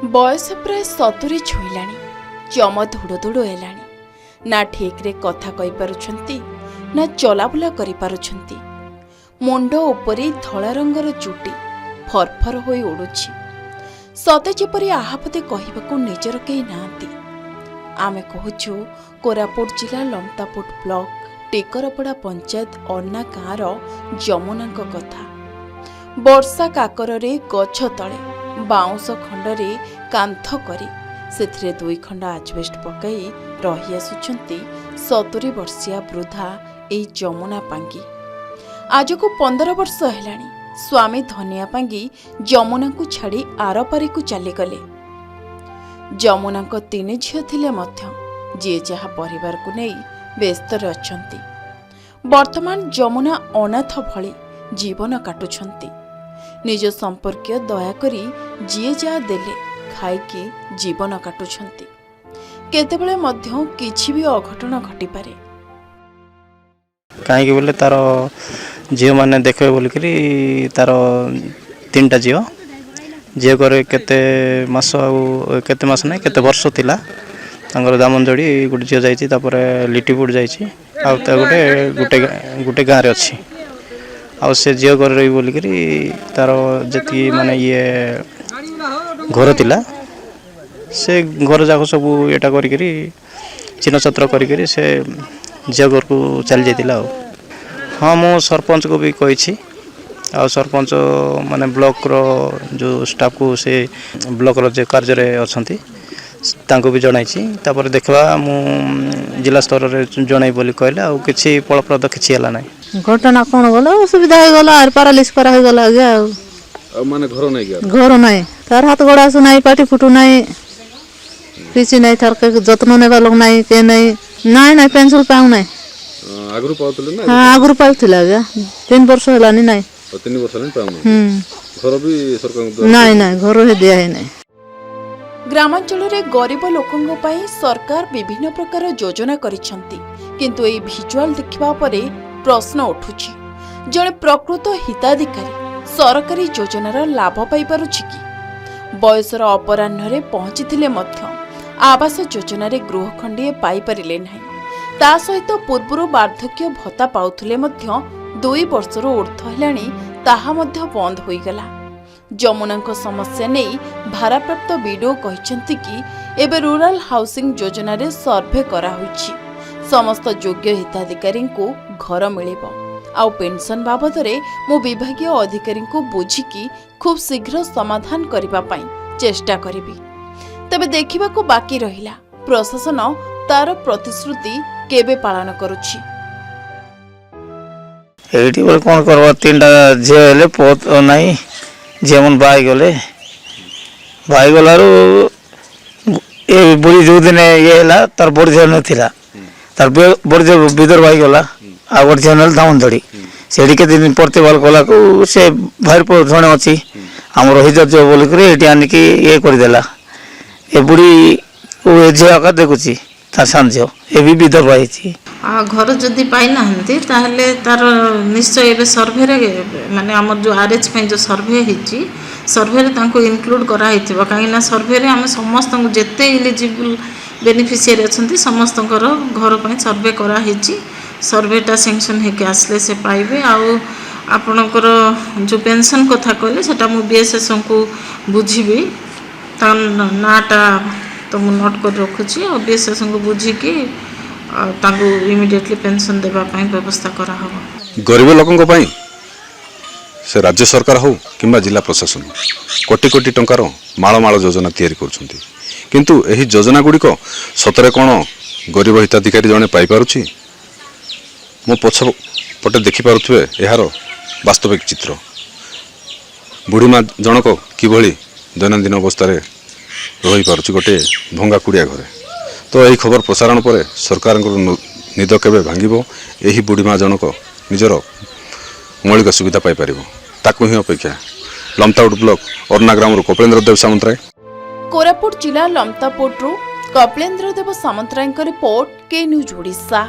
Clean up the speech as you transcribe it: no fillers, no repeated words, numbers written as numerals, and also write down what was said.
बयस प्राय 70 छुईलाणी। चम धुड़ धुड़ हेलाणी। ना ठीक रे कथा कहि पारुछंती ना चलाबुला करि पारुछंती। मुंड उपरे धला रंगर चुटी फरफर होई उडुछि। सते जेपरि आहापते कहिबाकू निजर केही नांती। आमे कहूछु कोरापुट जिला लमतापुट ब्लॉक टेकरपड़ा पंचायत अन्ना गाँर जमुनांक कथा। वर्षा काकरे गछ तले बाउंश खंडरे कांथ करी से दुई खंड आजबेस्ट पकाई रही आसुछंती 70 वर्षिया वृद्धा एई जमुना पांगी। आज को 15 वर्ष हेलाणी स्वामी धनिया पांगी जमुना को छाड़ी आरपारी को चलीगले। जमुना को 3 झियो थिले मध्य जी जहा परिवार को नहीं व्यस्त अछंती। वर्तमान जमुना अनाथ भली जीवन काटुछंती। निज संपर्क दयाकरी जी जा देले खाइकी जीवन काटुछंती। केतेबेले मध्य किछि भी अघटन घटी पारे। कहीं बोले तार झील मैंने देखे बोलिकी तार 3टा झील करे केते मास केते मास ना केते वर्ष थिला तांगर दामनजोड़ी गोटे झील जाइछि तापर लिटिपुट जाइछि आ गोटे गोटे गोटे गाँव रे अछि आ से झील कर रही बोलिकी तार जी माने ये घर थिला से घर जाक सब एटा करी चिन्ह छत्र करी से झील घर को चली जाइतिला। हाँ मु सरपंच को भी कही आ सरपंच माने ब्लॉक रो जो स्टाफ को से ब्लॉक रो जे कार्य रे अछंती तांको भी जणाइछि। तापर देखबा मु जिला स्तर रे जणाई बोली कहला आ किछि फलप्रद किछि हला नै। घटना कोन गला असुविधा हो गला आर पैरालिस करा हो गला गया माने घर नै तार हाथ गोड़ा सु नै पाटी फुटू नै किछि नै थार के जत्न नेबा लोग नै के नै पेंशन पाउ नै आगुरु पाउतले ना। हां आगुरु पाउतला गया 3 वर्ष हलानी नै 3 वर्ष हलानी पाउ नै। घर भी सरकार नै घर हे दिया है नै। ग्रामांचल रे गरीब लोकंग पई सरकार विभिन्न प्रकार योजना करिसंती किंतु एई विजुअल देखिबा परे प्रश्न उठुछि जणे प्रकृत हिताधिकारी सरकारी योजनार लाभ पाई पारुछि कि। बयसर अपराह्न पहुंची मध्य आवास योजन गृह खंडीए पाई परिले नाही। ता सहित पूर्वर वार्धक्य भत्ता पाउथले मध्य 2 वर्षर ऊर्ध्व हेलाणी ताहा मध्य बंद होईगला। जमुनांक समस्या नहीं भारप्राप्त बीडीओ कहिसेंती कि एबे रूरल हाउसिंग योजना रे सर्वे करा होईछि। समस्त योग्य हिताधिकारी को घर मिलिबो आउ पेंशन बाबद रे मो विभागीय अधिकारी को बुझिकी खूब शीघ्र समाधान करिबा पई चेष्टा करिबी। तबे देखिबा को बाकी रहिला प्रशासन तार प्रतिश्रुति केबे पालन करूछि। एठी बोल कोन करबा 3टा झे हेले पोत नाही जेमन बाई गलारू ए बुढ़ी जो दिन ये हला तार बड़ झे नथिला तार बड़ झे बिदर बाई गला आ बड़ झे नल दामन धड़ी सेडी के दिन प्रतिबाल गला को से भाई पर धणे अछि हमर हिजत जो बोल करे एटी आनी की ये कर देला ए बुढ़ी ओ झे का देखुची तार सांझो ए भी बिदर बाई छी आ घर जदी पाई नाहंती ताहले तार निश्चय एबे सर्वे रे माने हमर जो आरएच पे जो सर्वे हिची सर्वे रे तांको इंक्लूड करा हितबा काहे ना सर्वे रे हम समस्त जेते एलिजिबल बेनिफिशियरी अछंती समस्त घर पे सर्वे करा हिची सर्वेटा सैंक्शन हेके आसले से पाइबे। आ आपनकर जो पेंशन कथा कहले सेटा मु बीएसएस को बुझिबी ता नाटा तो मु नोट कर रखुची और बीएसएस को बुझी की तांको इमिडिएटली पेंशन देबा पई व्यवस्था करा हबो। गरीब लोकन पई से राज्य सरकार हो किंबा जिला प्रशासन कोटी कोटी टंकार माळ माळ योजना तैयारी करछंती किंतु एही योजना गुडी को सतरे कोन गरीब हिताधिकारी जने पाई पारुची मो पछ पटे देखि पारुथबे एहार वास्तविक चित्र। बुढ़ी माँ जनक किभली दैनंदिन अवस्था रे रही पारुची गोटे भंगा कुड़िया घरे। तो यही खबर प्रसारण पर सरकार निद केबे भांगिबो एही बुढ़ी माँ जनक निजर मौलिक सुविधा पाई परिबो ताकू ही अपेक्षा। लमतापुट ब्लॉक अर्ना ग्राम कपिलेन्द्र देव सामंतराय। कोरापुट जिला लमतापुट कपिलेन्द्र देव सामंतराय रिपोर्ट के न्यूज ओडिशा।